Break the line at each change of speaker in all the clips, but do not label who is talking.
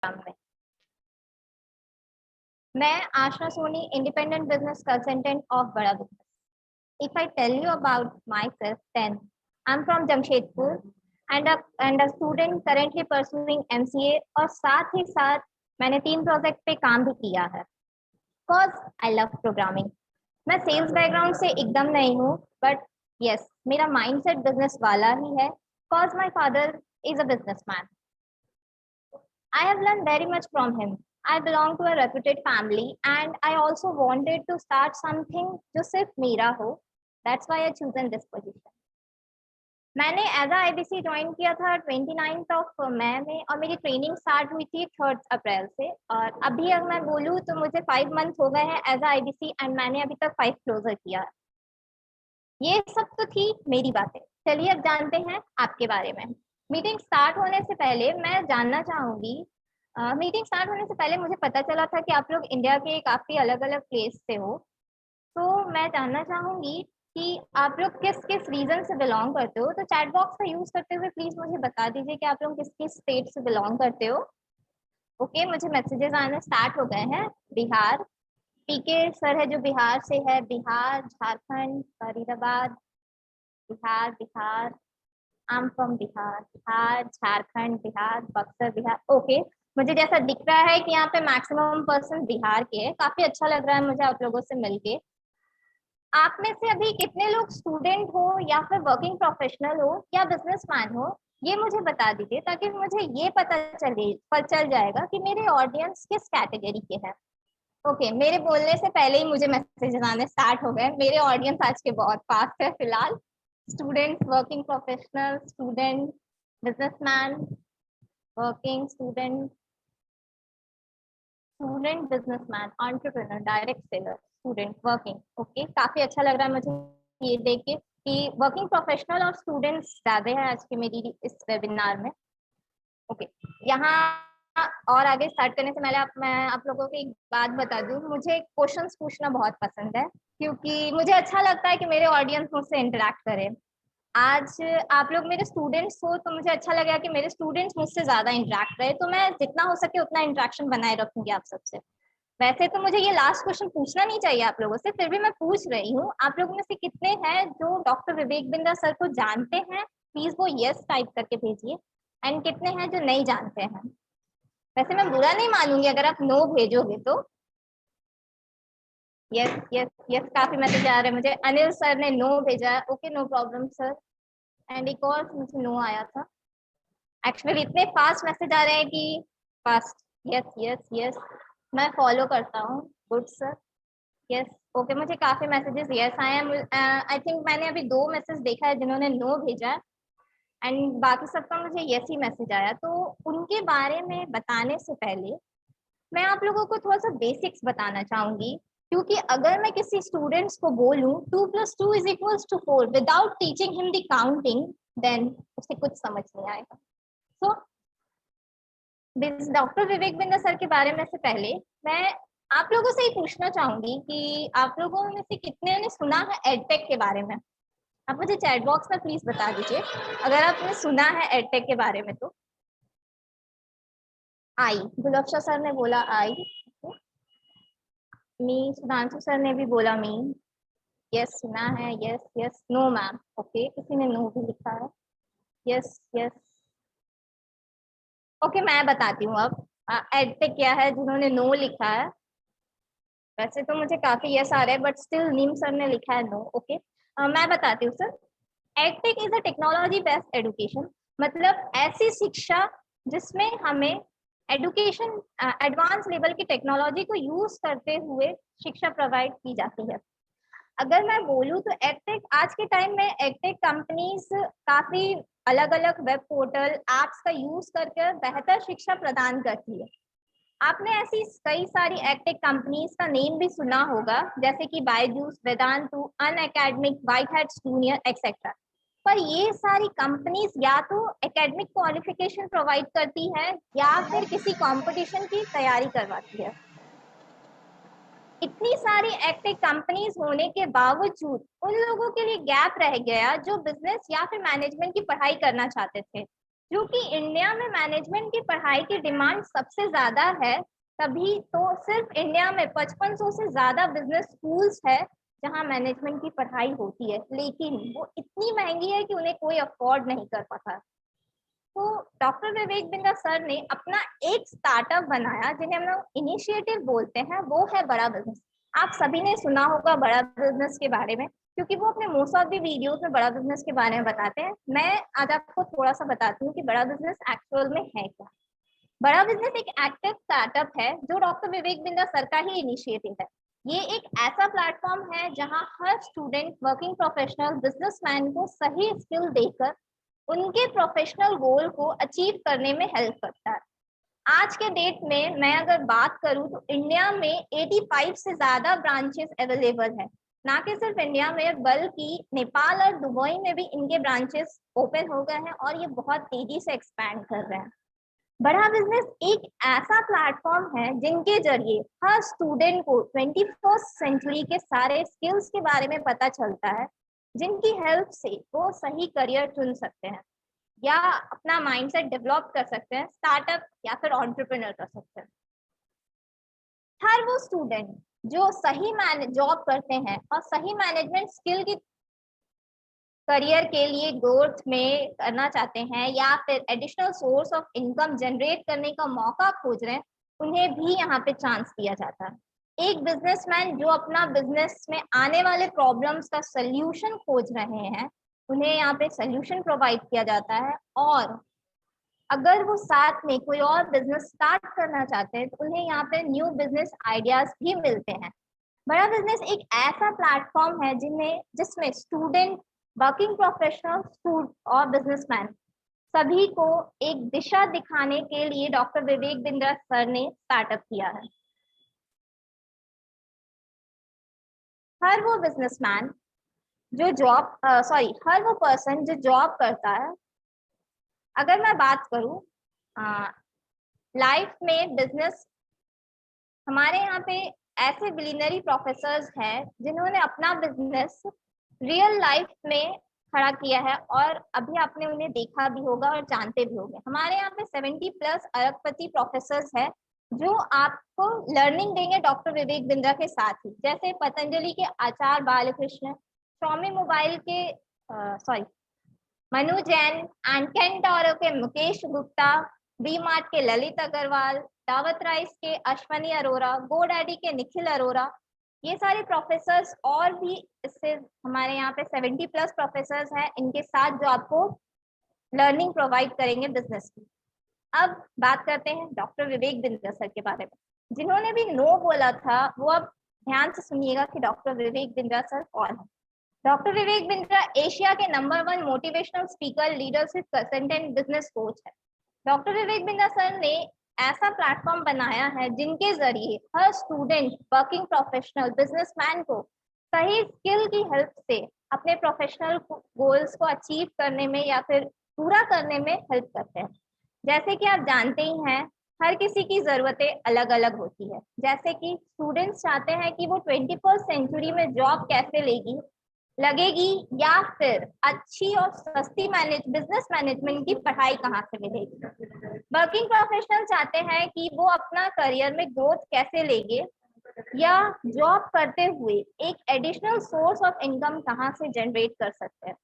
में। मैं Asha Soni, independent business consultant of Bada business. If I tell you about myself, then I am from Jamshedpur and a student currently pursuing MCA, और साथ ही साथ मैंने 3 project पे काम भी किया है। Because I love programming. मैं सेल्स बैकग्राउंड से एकदम नहीं हूँ, बट यस, मेरा माइंडसेट बिजनेस वाला ही है। Because my father is a businessman. I have learned very much from him. I belong to a reputed family and I also wanted to start something जो सिर्फ मेरा हो. That's why I chosen this position. मैंने as IBC join किया था 29 of May में, और मेरी ट्रेनिंग स्टार्ट हुई थी 3 अप्रैल से। और अभी अगर मैं बोलूँ तो मुझे 5 मंथ हो गए हैं एज आईबीसी, एंड मैंने अभी तक 5 क्लोजर किया है। ये सब तो थी मेरी बातें। चलिए अब जानते हैं आपके बारे में। मीटिंग स्टार्ट होने से पहले मैं जानना चाहूंगी, मीटिंग स्टार्ट होने से पहले मुझे पता चला था कि आप लोग इंडिया के काफ़ी अलग अलग प्लेस से हो। तो मैं जानना चाहूंगी कि आप लोग किस किस रीजन से बिलोंग करते हो। तो चैट बॉक्स का यूज़ करते हुए प्लीज़ मुझे बता दीजिए कि आप लोग किस किस स्टेट से बिलोंग करते हो। ओके, मुझे मैसेजेस आने स्टार्ट हो गए हैं। बिहार, पीके सर है जो बिहार से है। बिहार, झारखंड, फरीदाबाद, बिहार, बिहार, आई am from Bihar. Bihar, Jharkhand, Bihar, Buxar, Bihar. Okay, मुझे जैसा दिख रहा है कि यहाँ पे मैक्सिमम पर्सन बिहार के हैं। काफी अच्छा लग रहा है मुझे आप लोगों से मिलके। आप में से अभी कितने लोग स्टूडेंट हो या फिर वर्किंग प्रोफेशनल हो या बिजनेसमैन हो, ये मुझे बता दीजिए, ताकि मुझे ये चल जाएगा कि मेरे ऑडियंस किस कैटेगरी के हैं। ओके, मेरे बोलने से पहले ही मुझे मैसेजेस आने स्टार्ट हो गए। मेरे ऑडियंस आज के बहुत फास्ट है फिलहाल। Student, working professional, student, businessman, working, student, student, businessman, entrepreneur, direct seller, student, working. Okay, काफी अच्छा लग रहा है मुझे ये देख के कि वर्किंग प्रोफेशनल और स्टूडेंट्स ज्यादा है आज की मेरी इस वेबिनार में। ओके, यहाँ और आगे स्टार्ट करने से पहले मैं आप लोगों को एक बात बता दूं, मुझे क्वेश्चंस पूछना बहुत पसंद है, क्योंकि मुझे अच्छा लगता है कि मेरे ऑडियंस मुझसे इंटरेक्ट करे। आज आप लोग मेरे स्टूडेंट्स हो तो मुझे अच्छा लगेगा कि मेरे स्टूडेंट्स मुझसे ज्यादा इंटरेक्ट रहे, तो मैं जितना हो सके उतना इंटरेक्शन बनाए रखूंगी आप सबसे। वैसे तो मुझे ये लास्ट क्वेश्चन पूछना नहीं चाहिए आप लोगों से, फिर भी मैं पूछ रही हूँ। आप लोगों में से कितने हैं जो डॉक्टर विवेक बिंद्रा सर को जानते हैं? प्लीज वो यस टाइप करके भेजिए। एंड कितने हैं जो नहीं जानते हैं? वैसे मैं बुरा नहीं मानूंगी अगर आप नो भेजोगे तो। यस यस यस, काफी मैसेज आ रहे हैं मुझे। अनिल सर ने नो भेजा है। Okay, no problem sir. And एक और मुझे नो आया था। एक्चुअली इतने फास्ट मैसेज आ रहे हैं कि फास्ट। यस यस यस, मैं फॉलो करता हूँ। Good sir. यस। ओके, मुझे काफी मैसेजेस यस आए हैं। आई थिंक मैंने अभी 2 मैसेज देखा है जिन्होंने नो भेजा है, एंड बाकी सबका मुझे यस ही मैसेज आया। तो उनके बारे में बताने से पहले मैं आप लोगों को थोड़ा सा बेसिक्स बताना चाहूंगी, क्योंकि अगर मैं किसी स्टूडेंट्स को बोलूं 2+2=4 without teaching him the counting, then उसे कुछ समझ नहीं आएगा। So doctor Vivek Bindra sir के बारे में से पहले मैं आप लोगों से ही पूछना चाहूंगी कि आप लोगों में से कितने ने सुना है एडटेक के बारे में? आप मुझे चैट बॉक्स में प्लीज बता दीजिए अगर आपने सुना है एडटेक के बारे में। तो आई, गुलफ्शा सर ने बोला आई। मी, सुधांशु सर ने भी बोला मी। यस, सुना है। Yes yes, no ma'am. Okay, किसी ने नो भी लिखा है। Yes yes. ओके, मैं बताती हूँ अब एडटेक क्या है जिन्होंने नो लिखा है। वैसे तो मुझे काफी यस आ रहा है, बट स्टिल नीम सर ने लिखा है नो। ओके, मैं बताती हूँ sir. Edtech is a technology based education, मतलब ऐसी शिक्षा जिसमें हमें एडुकेशन एडवांस लेवल की टेक्नोलॉजी को यूज करते हुए शिक्षा प्रोवाइड की जाती है। अगर मैं बोलूँ तो एडटेक आज के टाइम में एडटेक कंपनीज काफी अलग अलग वेब पोर्टल एप्स का यूज करके बेहतर शिक्षा प्रदान करती है। आपने ऐसी कई सारी एडटेक कंपनीज का नेम भी सुना होगा, जैसे कि बायजूस, वेदांतु, अनअकैडमिक, व्हाइट हैट्स जूनियर एक्सेट्रा। पर ये सारी कंपनीज या तो एकेडमिक क्वालिफिकेशन प्रोवाइड करती है या फिर किसी कंपटीशन की तैयारी करवाती है। इतनी सारी एक्टिव कंपनीज होने के बावजूद उन लोगों के लिए गैप रह गया जो बिजनेस या फिर मैनेजमेंट की पढ़ाई करना चाहते थे। क्योंकि इंडिया में मैनेजमेंट की पढ़ाई की डिमांड सबसे ज्यादा है, तभी तो सिर्फ इंडिया में 5500 से ज्यादा बिजनेस स्कूल्स है जहां मैनेजमेंट की पढ़ाई होती है, लेकिन वो इतनी महंगी है कि उन्हें कोई अफोर्ड नहीं कर पाता। तो डॉक्टर विवेक बिंद्रा सर ने अपना एक स्टार्टअप बनाया जिन्हें हम लोग इनिशिएटिव बोलते हैं, वो है बड़ा बिजनेस। आप सभी ने सुना होगा बड़ा बिजनेस के बारे में, क्योंकि वो अपने मोस्ट ऑफ द वीडियोस में बड़ा बिजनेस के बारे में बताते हैं। मैं आज आपको थोड़ा सा बताती हूँ कि बड़ा बिजनेस एक्चुअल में है क्या। बड़ा बिजनेस एक एक्टिव स्टार्टअप है जो डॉक्टर विवेक बिंद्रा सर का ही इनिशिएटिव है। ये एक ऐसा प्लेटफॉर्म है जहां हर स्टूडेंट, वर्किंग प्रोफेशनल, बिजनेसमैन को सही स्किल देकर उनके प्रोफेशनल गोल को अचीव करने में हेल्प करता है। आज के डेट में मैं अगर बात करूं तो इंडिया में 85 से ज्यादा ब्रांचेस अवेलेबल है। ना कि सिर्फ इंडिया में बल्कि नेपाल और दुबई में भी इनके ब्रांचेस ओपन हो गए हैं और ये बहुत तेजी से एक्सपैंड कर रहे हैं। बड़ा बिजनेस एक ऐसा प्लेटफॉर्म है जिनके जरिए हर स्टूडेंट को 21st सेंचुरी के सारे स्किल्स के बारे में पता चलता है, जिनकी हेल्प से वो सही करियर चुन सकते हैं या अपना माइंडसेट डेवलप कर सकते हैं, स्टार्टअप या फिर एंटरप्रेन्योर कर सकते हैं। हर वो स्टूडेंट जो सही जॉब करते हैं और सही मैनेजमेंट स्किल की करियर के लिए ग्रोथ में करना चाहते हैं या फिर additional source of income generate करने का मौका खोज रहे हैं, उन्हें भी यहाँ पे चांस दिया जाता है। एक बिजनेसमैन जो अपना बिजनेस में आने वाले प्रॉब्लम्स का सल्यूशन खोज रहे हैं, उन्हें यहाँ पे सल्यूशन प्रोवाइड किया जाता है। और अगर वो साथ में कोई और बिजनेस स्टार्ट करना चाहते हैं तो उन्हें यहाँ पे न्यू बिजनेस आइडियाज भी मिलते हैं। बड़ा बिजनेस एक ऐसा प्लेटफॉर्म है जिसमें स्टूडेंट, वर्किंग प्रोफेशनल और बिजनेसमैन सभी को एक दिशा दिखाने के लिए डॉक्टर विवेक बिंद्रा सर ने स्टार्टअप किया है। हर वो बिजनेसमैन जो हर वो पर्सन जो जॉब करता है, अगर मैं बात करूं लाइफ में बिजनेस, हमारे यहाँ पे ऐसे बिलियनरी प्रोफेसर्स हैं जिन्होंने अपना बिजनेस रियल लाइफ में खड़ा किया है और अभी आपने उन्हें देखा भी होगा और जानते भी होंगे। हमारे यहाँ पे 70+ अरबपति प्रोफेसर है जो आपको लर्निंग देंगे डॉक्टर विवेक बिंद्रा के साथ ही, जैसे पतंजलि के आचार्य बालकृष्ण, स्वामी मोबाइल के मनु जैन, एंड केंटोरो के मुकेश गुप्ता, वी मार्ट के ललित अग्रवाल, दावत राइस के अश्वनी अरोरा, गोडैडी के निखिल अरोरा, ये सारे प्रोफेसर्स और भी इससे हमारे यहाँ पे 70+ प्रोफेसर्स हैं इनके साथ जो आपको लर्निंग प्रोवाइड करेंगे बिजनेस की। अब बात करते हैं डॉक्टर विवेक बिंद्रा सर के बारे में, जिन्होंने भी नो बोला था। वो अब ध्यान से सुनिएगा कि डॉक्टर विवेक बिंद्रा सर कौन है। डॉक्टर विवेक बिंद्रा एशिया के number 1 motivational speaker, leadership consultant, business coach है। डॉक्टर विवेक बिंद्रा सर ने ऐसा प्लेटफॉर्म बनाया है जिनके जरिए हर स्टूडेंट, वर्किंग प्रोफेशनल, बिजनेसमैन को सही स्किल की हेल्प से अपने प्रोफेशनल गोल्स को अचीव करने में या फिर पूरा करने में हेल्प करते हैं। जैसे कि आप जानते ही हैं, हर किसी की ज़रूरतें अलग अलग होती है। जैसे कि स्टूडेंट्स चाहते हैं कि वो 21st सेंचुरी में जॉब कैसे लगेगी या फिर अच्छी और सस्ती बिजनेस मैनेजमेंट की पढ़ाई कहाँ से मिलेगी। वर्किंग प्रोफेशनल चाहते हैं कि वो अपना करियर में ग्रोथ कैसे लेंगे या जॉब करते हुए एक एडिशनल सोर्स ऑफ इनकम कहाँ से जनरेट कर सकते हैं।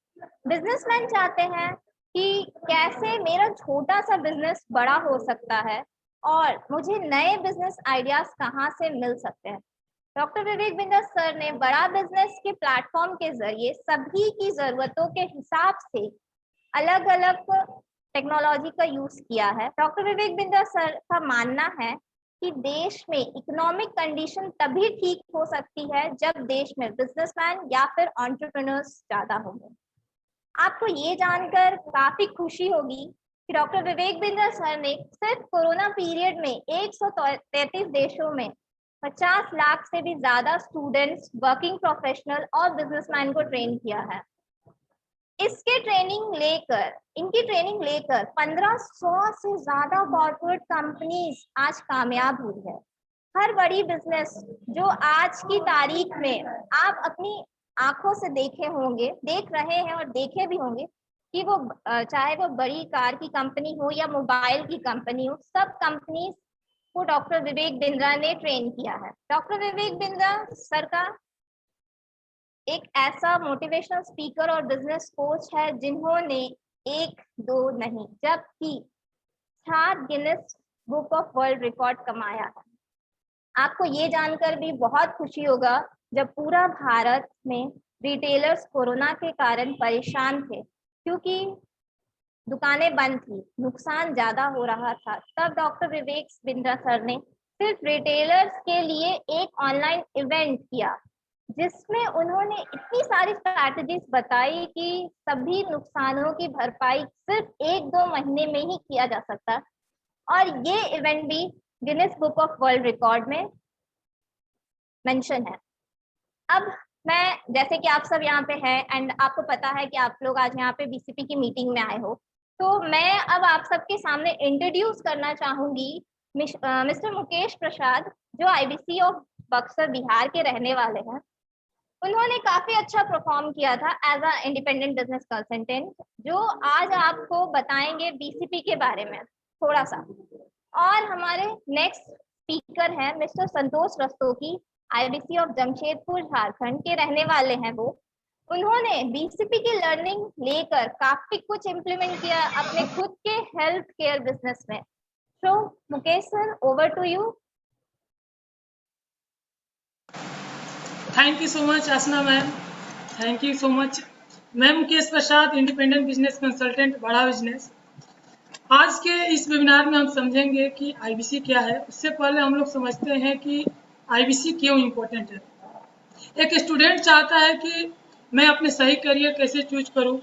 बिजनेसमैन चाहते हैं कि कैसे मेरा छोटा सा बिजनेस बड़ा हो सकता है और मुझे नए बिजनेस आइडियाज कहाँ से मिल सकते हैं। डॉक्टर विवेक बिंद्रा सर ने बड़ा बिजनेस के प्लेटफॉर्म के जरिए सभी की जरूरतों के हिसाब से अलग अलग टेक्नोलॉजी का यूज किया है। डॉक्टर विवेक बिंद्रा सर का मानना है कि देश में इकोनॉमिक कंडीशन तभी ठीक हो सकती है जब देश में बिजनेसमैन या फिर एंटरप्रेन्योर्स ज्यादा होंगे। आपको ये जानकर काफी खुशी होगी कि डॉक्टर विवेक बिंद्रा सर ने सिर्फ कोरोना पीरियड में 133 देशों में 50 लाख से भी ज्यादा स्टूडेंट्स, वर्किंग प्रोफेशनल और बिजनेसमैन को ट्रेन किया है। इनकी ट्रेनिंग लेकर 1500 से ज्यादा कॉर्पोरेट कंपनीज आज कामयाब हुई है। हर बड़ी बिजनेस जो आज की तारीख में आप अपनी आंखों से देख रहे हैं और देखे भी होंगे कि वो चाहे वो बड़ी कार की कंपनी हो या मोबाइल की कंपनी हो, सब कंपनीज को डॉक्टर विवेक बिंद्रा ने ट्रेन किया है। डॉक्टर विवेक बिंद्रा सर का एक ऐसा मोटिवेशनल स्पीकर और बिजनेस कोच है जिन्होंने एक दो नहीं जबकि 7 Guinness book of world record कमाया है। आपको ये जानकर भी बहुत खुशी होगा जब पूरा भारत में रिटेलर्स कोरोना के कारण परेशान थे क्योंकि दुकानें बंद थी, नुकसान ज्यादा हो रहा था, तब डॉक्टर विवेक बिंद्रा सर ने सिर्फ रिटेलर्स के लिए एक ऑनलाइन इवेंट किया जिसमें उन्होंने इतनी सारी स्ट्रैटेजीज बताई कि सभी नुकसानों की भरपाई सिर्फ 1-2 महीने में ही किया जा सकता। और ये इवेंट भी Guinness book of world record में मेंशन है। अब मैं, जैसे कि आप सब यहाँ पे हैं एंड आपको पता है कि आप लोग आज यहाँ पे बीसीपी की मीटिंग में आए हो, तो मैं अब आप सबके सामने इंट्रोड्यूस करना चाहूंगी मिस्टर मुकेश प्रसाद, जो आईबीसी ऑफ बक्सर बिहार के रहने वाले हैं। उन्होंने काफी अच्छा परफॉर्म किया था as a independent business consultant, जो आज आपको बताएंगे बीसीपी के बारे में थोड़ा सा। और हमारे नेक्स्ट स्पीकर हैं mister Santosh Rastogi, IBC of Jamshedpur Jharkhand के रहने वाले हैं वो। उन्होंने बीसीपी की लर्निंग लेकर काफी कुछ इम्प्लीमेंट किया अपने खुद के हेल्थ केयर बिजनेस में। So Mukesh sir, over to you.
Thank you so much Aasna ma'am, thank you so much. मैं Mukesh Prasad, independent business consultant, Bada business. आज के इस वेबिनार में हम समझेंगे कि आईबीसी क्या है। उससे पहले हम लोग समझते हैं कि आईबीसी क्यों इम्पोर्टेंट है। एक स्टूडेंट चाहता है कि मैं अपने सही करियर कैसे चूज करूं,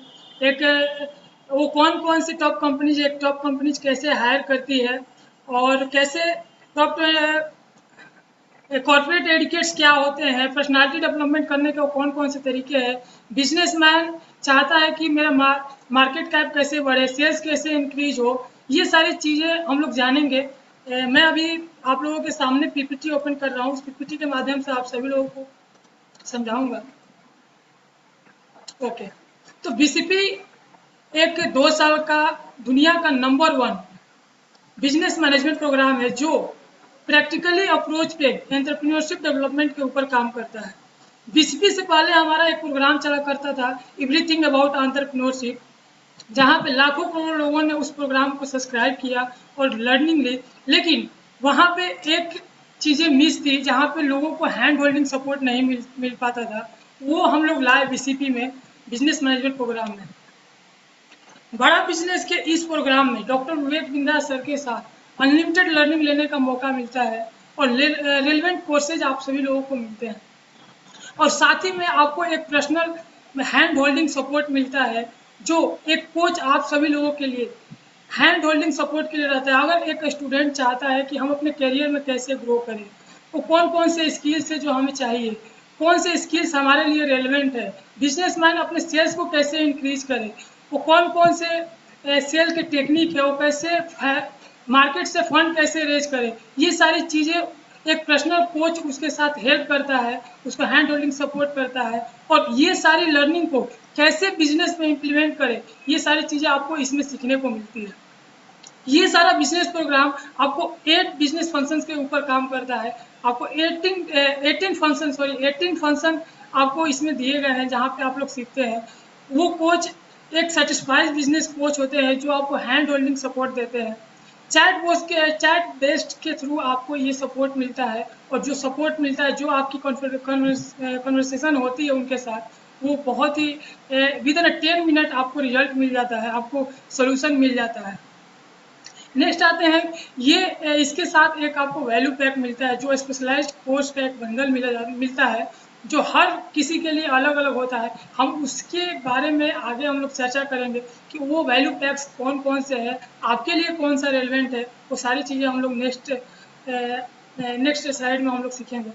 वो कौन कौन सी टॉप कंपनीज, एक टॉप कंपनीज कैसे हायर करती है और कैसे टॉप कॉर्पोरेट एडिकेट्स क्या होते हैं, पर्सनालिटी डेवलपमेंट करने के कौन कौन से तरीके हैं। बिजनेसमैन चाहता है कि मेरा मार्केट कैप कैसे बढ़े, सेल्स कैसे इंक्रीज हो। ये सारी चीज़ें हम लोग जानेंगे। मैं अभी आप लोगों के सामने पीपीटी ओपन कर रहा हूँ। उस पीपीटी के माध्यम से आप सभी लोगों को समझाऊंगा। ओके, तो बीसीपी एक 2 साल का दुनिया का नंबर 1 बिजनेस मैनेजमेंट प्रोग्राम है जो प्रैक्टिकली अप्रोच पे एंटरप्रेन्योरशिप डेवलपमेंट के ऊपर काम करता है। बीसीपी से पहले हमारा एक प्रोग्राम चला करता था, एवरीथिंग अबाउट एंटरप्रेन्योरशिप, जहाँ पे लाखों करोड़ लोगों ने उस प्रोग्राम को सब्सक्राइब किया और लर्निंग ली। लेकिन वहाँ पे एक चीज़ें मिस थी, जहाँ पे लोगों को हैंड होल्डिंग सपोर्ट नहीं मिल पाता था। वो हम लोग लाए बीसीपी में, बिजनेस मैनेजमेंट प्रोग्राम में। बड़ा बिजनेस के इस प्रोग्राम में डॉक्टर विवेक बिंद्रा सर के साथ अनलिमिटेड लर्निंग लेने का मौका मिलता है और रेलिवेंट कोर्सेज आप सभी लोगों को मिलते हैं और साथ ही में आपको एक पर्सनल हैंड होल्डिंग सपोर्ट मिलता है, जो एक कोच आप सभी लोगों के लिए हैंड होल्डिंग सपोर्ट के लिए रहता है। अगर एक स्टूडेंट चाहता है कि हम अपने करियर में कैसे ग्रो करें, तो कौन कौन से स्किल्स है जो हमें चाहिए, कौन से स्किल्स हमारे लिए रेलिवेंट है, बिजनेसमैन अपने सेल्स को कैसे इंक्रीज करे, वो कौन कौन से सेल के टेक्निक है, वो कैसे मार्केट से फंड कैसे रेज करे, ये सारी चीज़ें एक पर्सनल कोच उसके साथ हेल्प करता है, उसको हैंड होल्डिंग सपोर्ट करता है और ये सारी लर्निंग को कैसे बिजनेस में इम्प्लीमेंट करे, ये सारी चीज़ें आपको इसमें सीखने को मिलती है। ये सारा बिजनेस प्रोग्राम आपको 8 बिजनेस फंक्शंस के ऊपर काम करता है। आपको 18 फंक्शन आपको इसमें दिए गए हैं, जहाँ पे आप लोग सीखते हैं। वो कोच एक सेटिस्फाइड बिजनेस कोच होते हैं जो आपको हैंड होल्डिंग सपोर्ट देते हैं। चैट बेस्ड के थ्रू आपको ये सपोर्ट मिलता है और जो सपोर्ट मिलता है, जो आपकी कन्वर्सेशन होती है उनके साथ, वो बहुत ही विद इन 10 मिनट आपको रिजल्ट मिल जाता है, आपको सोल्यूशन मिल जाता है। नेक्स्ट आते हैं, ये इसके साथ एक आपको वैल्यू पैक मिलता है, जो स्पेशलाइज्ड कोर्स का एक बंडल मिलता है, जो हर किसी के लिए अलग अलग होता है। हम उसके बारे में आगे हम लोग चर्चा करेंगे कि वो वैल्यू पैक्स कौन कौन से हैं, आपके लिए कौन सा रेलिवेंट है। वो सारी चीज़ें हम लोग नेक्स्ट स्लाइड में हम लोग सीखेंगे।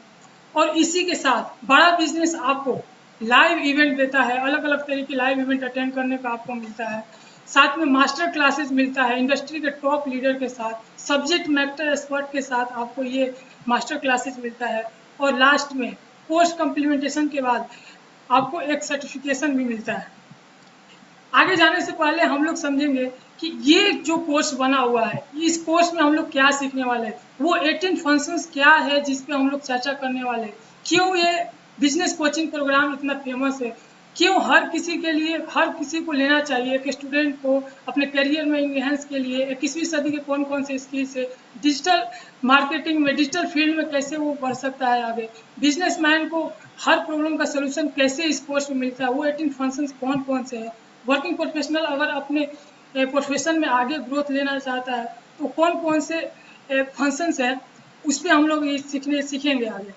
और इसी के साथ बड़ा बिजनेस आपको लाइव इवेंट देता है, अलग अलग तरह की लाइव इवेंट अटेंड करने का आपको मिलता है। साथ में मास्टर क्लासेस मिलता है इंडस्ट्री के टॉप लीडर के साथ, सब्जेक्ट मैटर एक्सपर्ट के साथ आपको ये मास्टर क्लासेस मिलता है। और लास्ट में पोस्ट कम्प्लीमेंटेशन के बाद आपको एक सर्टिफिकेशन भी मिलता है। आगे जाने से पहले हम लोग समझेंगे कि ये जो कोर्स बना हुआ है, इस कोर्स में हम लोग क्या सीखने वाले हैं, वो 18 फंक्शंस क्या है जिस पे हम लोग चर्चा करने वाले हैं, क्यों ये बिजनेस कोचिंग प्रोग्राम इतना फेमस है, क्यों हर किसी के लिए, हर किसी को लेना चाहिए, एक स्टूडेंट को अपने करियर में इन्हेंस के लिए 21वीं सदी के कौन कौन से स्किल्स है, डिजिटल मार्केटिंग में, डिजिटल फील्ड में कैसे वो बढ़ सकता है आगे, बिजनेसमैन को हर प्रॉब्लम का सोल्यूशन कैसे इस कोर्स में मिलता है, वो 18 फंक्शंस कौन कौन से हैं, वर्किंग प्रोफेशनल अगर अपने प्रोफेशन में आगे ग्रोथ लेना चाहता है तो कौन कौन से फंक्शंस हैं, उस पर हम लोग ये सीखेंगे आगे।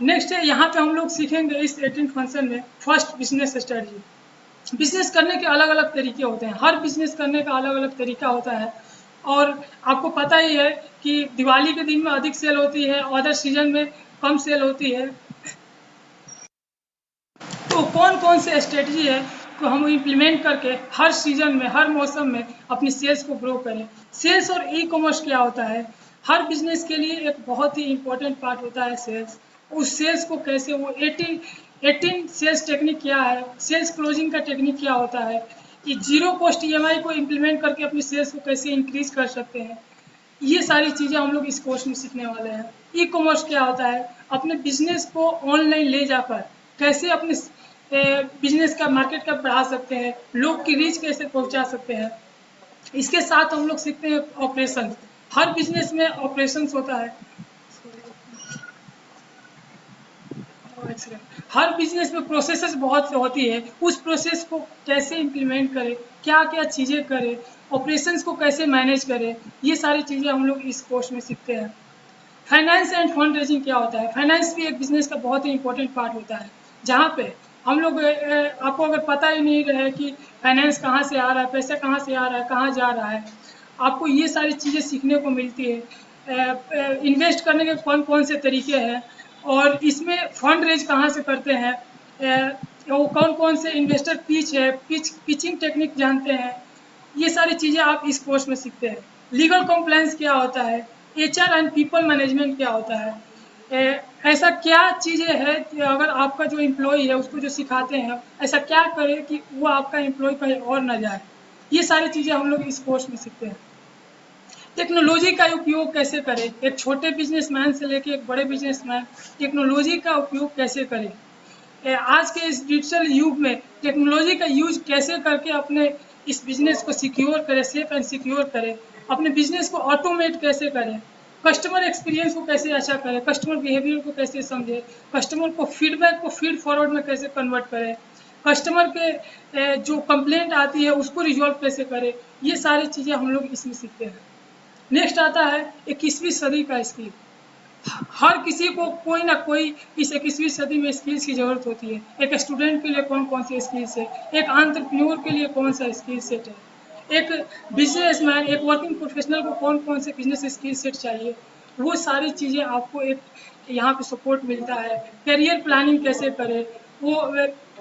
नेक्स्ट है, यहाँ पे हम लोग सीखेंगे इस 18 फंक्शन में फर्स्ट बिजनेस स्ट्रेटजी। बिजनेस करने के अलग अलग तरीके होते हैं, हर बिजनेस करने का अलग अलग तरीका होता है, और आपको पता ही है कि दिवाली के दिन में अधिक सेल होती है, अदर सीजन में कम सेल होती है। तो कौन कौन से स्ट्रेटजी है तो हम इम्प्लीमेंट करके हर सीजन में, हर मौसम में अपनी सेल्स को ग्रो करें। सेल्स और ई कॉमर्स क्या होता है, हर बिजनेस के लिए एक बहुत ही इम्पोर्टेंट पार्ट होता है सेल्स। उस सेल्स को कैसे, वो 18 सेल्स टेक्निक क्या है, सेल्स क्लोजिंग का टेक्निक क्या होता है, कि जीरो कॉस्ट ईएमआई को इम्प्लीमेंट करके अपनी सेल्स को कैसे इंक्रीज कर सकते हैं, ये सारी चीज़ें हम लोग इस कोर्स में सीखने वाले हैं। ई कॉमर्स क्या होता है, अपने बिजनेस को ऑनलाइन ले जाकर कैसे अपने बिजनेस का मार्केट का बढ़ा सकते हैं, लोग की रीच कैसे पहुंचा सकते हैं। इसके साथ हम लोग सीखते हैं ऑपरेशन, हर बिजनेस में ऑपरेशंस होता है, हर बिजनेस में प्रोसेसेस बहुत होती है, उस प्रोसेस को कैसे इम्प्लीमेंट करें, क्या क्या चीज़ें करें, ऑपरेशंस को कैसे मैनेज करें, ये सारी चीज़ें हम लोग इस कोर्स में सीखते हैं। फाइनेंस एंड फंड रेजिंग क्या होता है, फाइनेंस भी एक बिजनेस का बहुत ही इंपॉर्टेंट पार्ट होता है, जहाँ पे हम लोग आपको अगर पता ही नहीं रहे कि फाइनेंस कहाँ से आ रहा है, पैसा कहाँ से आ रहा है, कहाँ जा रहा है, आपको ये सारी चीज़ें सीखने को मिलती है। इन्वेस्ट करने के कौन कौन से तरीके हैं, और इसमें फंड रेज कहाँ से करते हैं, वो कौन कौन से इन्वेस्टर पिच है, पिचिंग टेक्निक जानते हैं, ये सारी चीज़ें आप इस कोर्स में सीखते हैं। लीगल कॉम्प्लायंस क्या होता है, एचआर एंड पीपल मैनेजमेंट क्या होता है, ऐसा क्या चीज़ें है कि अगर आपका जो एम्प्लॉय है उसको जो सिखाते हैं, ऐसा क्या करे कि वो आपका एम्प्लॉय कहीं और ना जाए, ये सारी चीज़ें हम लोग इस कोर्स में सीखते हैं। टेक्नोलॉजी का उपयोग कैसे करें, एक छोटे बिजनेसमैन से लेकर एक बड़े बिजनेसमैन टेक्नोलॉजी का उपयोग कैसे करें, आज के इस डिजिटल युग में टेक्नोलॉजी का यूज कैसे करके अपने इस बिजनेस को सिक्योर करें, सेफ एंड सिक्योर करें, अपने बिजनेस को ऑटोमेट कैसे करें, कस्टमर एक्सपीरियंस को कैसे अच्छा करें, कस्टमर बिहेवियर को कैसे समझें, कस्टमर को फीडबैक को फीड फॉरवर्ड में कैसे कन्वर्ट करें, कस्टमर के जो कंप्लेंट आती है उसको रिजॉल्व कैसे करें, ये सारी चीज़ें हम लोग इसमें सीखते हैं। नेक्स्ट आता है 21वीं सदी का स्किल। हर किसी को कोई ना कोई इस 21वीं सदी में स्किल्स की ज़रूरत होती है। एक स्टूडेंट के लिए कौन कौन से स्किल्स है, एक एंटरप्रेन्योर के लिए कौन सा स्किल सेट है, एक बिजनेसमैन, एक वर्किंग प्रोफेशनल को कौन कौन से बिजनेस स्किल सेट चाहिए, वो सारी चीज़ें आपको एक यहाँ पे सपोर्ट मिलता है। करियर प्लानिंग कैसे करें, वो